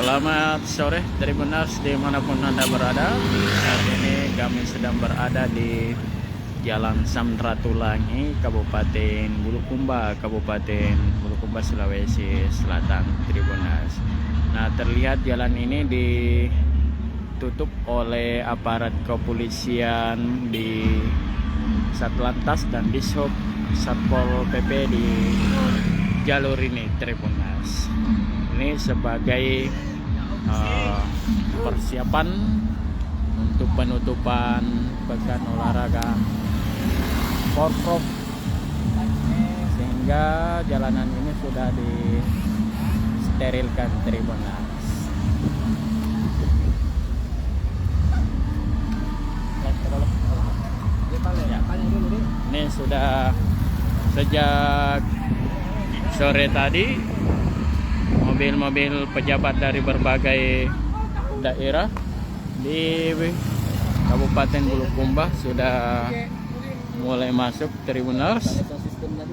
Selamat sore Tribuners dimanapun Anda berada. Saat ini kami sedang berada di Jalan Samratulangi, Kabupaten Bulukumba, Sulawesi Selatan, Tribuners. Nah, terlihat jalan ini ditutup oleh aparat kepolisian di Satlantas dan Dishub Satpol PP di jalur ini, Tribuners. Ini sebagai persiapan untuk penutupan pekan olahraga Porprov, sehingga jalanan ini sudah disterilkan, Tribuners. Ya. Ini sudah sejak sore tadi mobil-mobil pejabat dari berbagai daerah di Kabupaten Bulukumba sudah mulai masuk, Tribuners.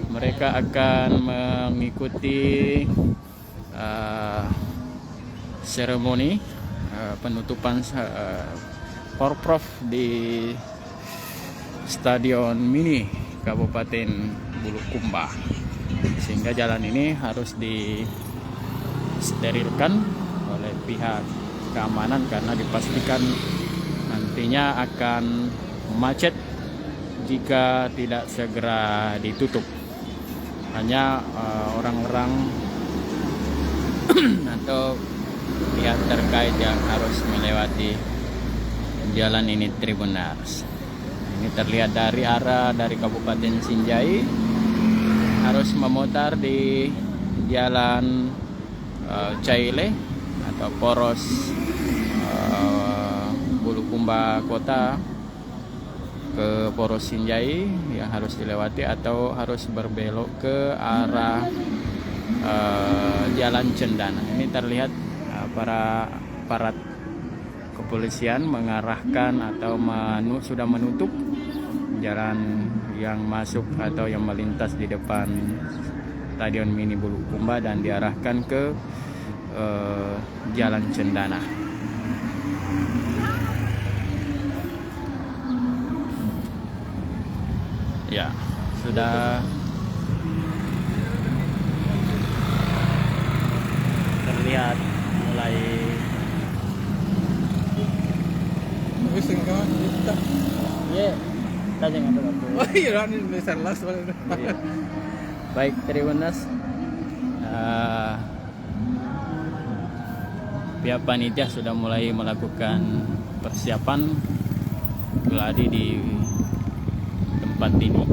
Mereka akan mengikuti seremoni penutupan Porprov di Stadion Mini Kabupaten Bulukumba, sehingga jalan ini harus disterilkan oleh pihak keamanan karena dipastikan nantinya akan macet jika tidak segera ditutup. Hanya orang-orang atau pihak terkait yang harus melewati jalan ini, Tribuners. Ini terlihat dari Kabupaten Sinjai harus memutar di jalan Caile atau poros Bulukumba Kota ke poros Sinjai yang harus dilewati, atau harus berbelok ke arah jalan Cendana. Ini terlihat para aparat kepolisian mengarahkan atau sudah menutup jalan yang masuk atau yang melintas di depan Stadion Mini Bulukumba dan diarahkan ke jalan Cendana. Ya, sudah terlihat mulai baik, Tribuners. Pihak panitia sudah mulai melakukan persiapan geladi di tempat ini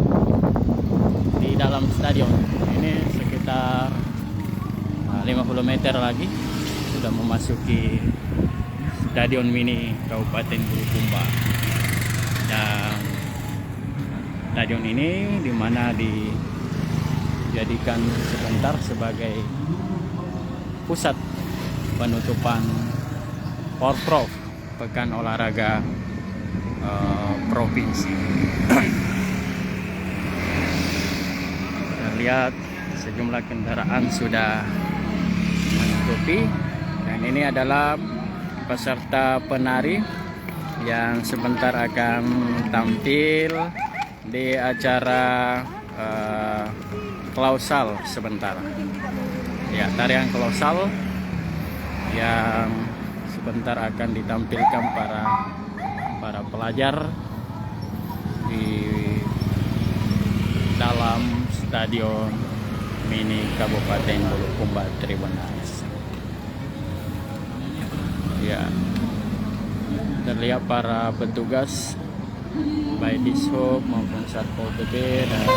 di dalam stadion. Ini sekitar 50 meter lagi sudah memasuki Stadion Mini Kabupaten Bulukumba. Dan stadion ini dimana dijadikan sebentar sebagai pusat penutupan Porprov, pekan olahraga provinsi. Kita lihat sejumlah kendaraan sudah mengikuti, dan ini adalah peserta penari yang sebentar akan tampil di acara klausal sebentar. Ya, tarian klausal yang sebentar akan ditampilkan para pelajar di dalam Stadion Mini Kabupaten Bulukumba, Tribuners. Ya, terlihat para petugas baik Dishub maupun Satpol PP dan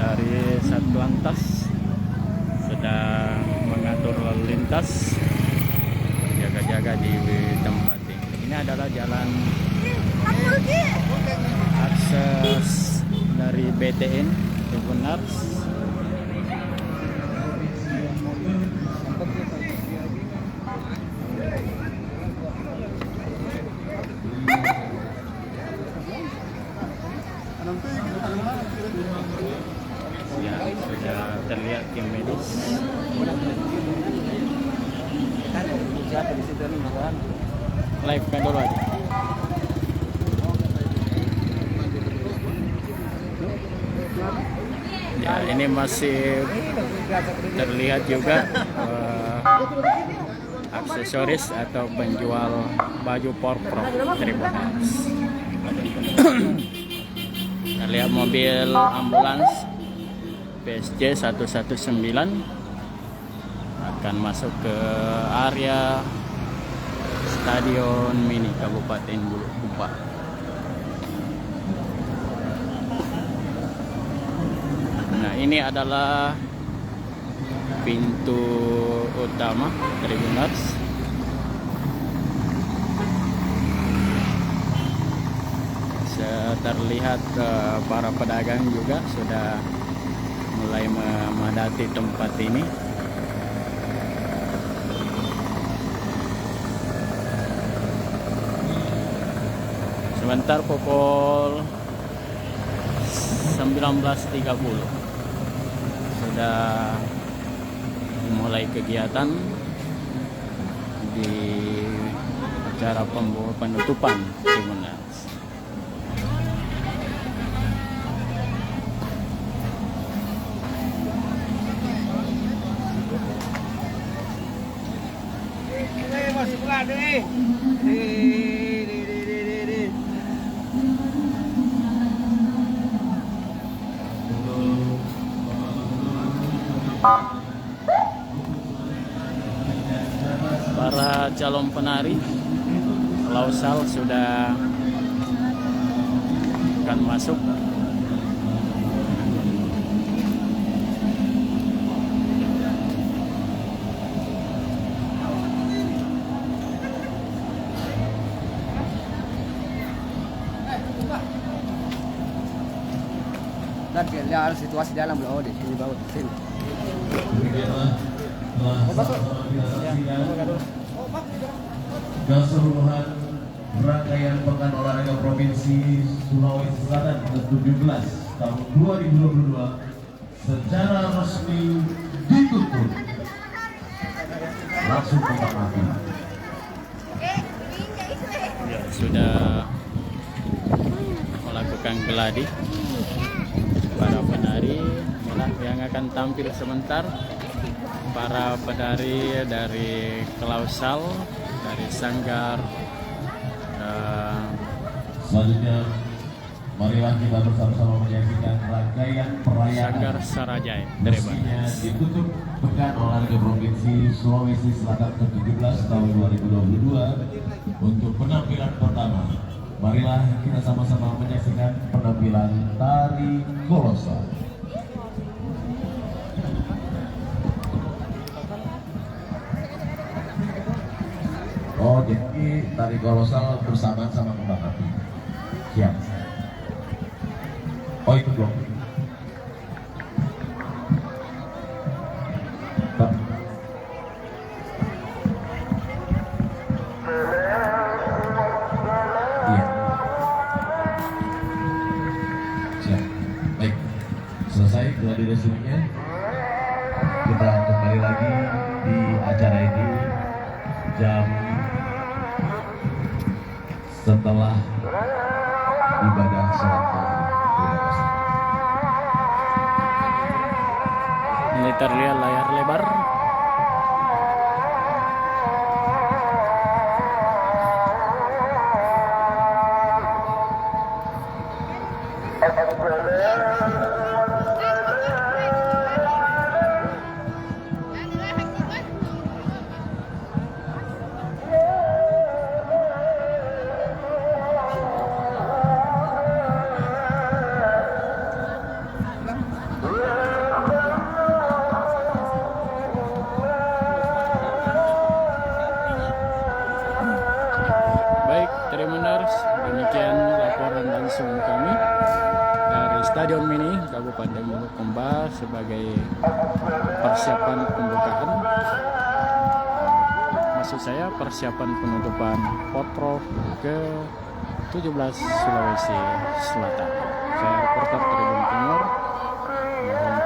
dari Satlantas sedang mengatur lalu lintas, jaga-jaga di tempat ini. Ini adalah jalan akses dari BTN, Tribuners. Ya, sudah terlihat tim medis Siapa di situ nih makan? Live kan dulu aja. Ya, ini masih terlihat juga aksesoris atau penjual baju Porprov Tribunals. Kita lihat mobil ambulans PSJ 119 akan masuk ke area Stadion Mini Kabupaten Bulukumba. Nah, ini adalah pintu utama Tribunals. Terlihat para pedagang juga sudah mulai memadati tempat ini. Sebentar pukul 19.30 sudah dimulai kegiatan di acara penutupan Tribunals. Masuk lagi. Para calon penari Klausal sudah akan masuk. Dan lihat situasi dalam loh di sini bawah sini. Keseluruhan rangkaian Pekan Olahraga Provinsi Sulawesi Selatan ke-17 tahun 2022 secara resmi ditutup. Langsung kembang api. Ya, sudah melakukan geladi. Para penari inilah yang akan tampil sebentar. Para penari dari Klausal, dari Sanggar, Selanjutnya, marilah kita bersama-sama menyaksikan rangkaian perayaan Sanggar Sarajaya resminya ditutup Pekan Olahraga Provinsi Sulawesi Selatan ke-17 tahun 2022 untuk penampilan pertama. Marilah kita sama-sama menyaksikan penampilan tari kolosal. Oh, jadi tari kolosal bersamaan sama kembang api. Siap. Oh, itu dong. Iya. Siap. Baik. Selesai gladi resminya. Kita kembali lagi di acara ini jam setelah ibadah sholat maghrib. Terima kasih. Ini terlihat layar lebar. Baik, Tribuners, demikian laporan langsung kami dari Stadion Mini Kabupaten Bulukumba sebagai persiapan pembukaan. Maksud saya persiapan penutupan Porprov ke-17 Sulawesi Selatan. Saya reporter Tribun Timur. Mohon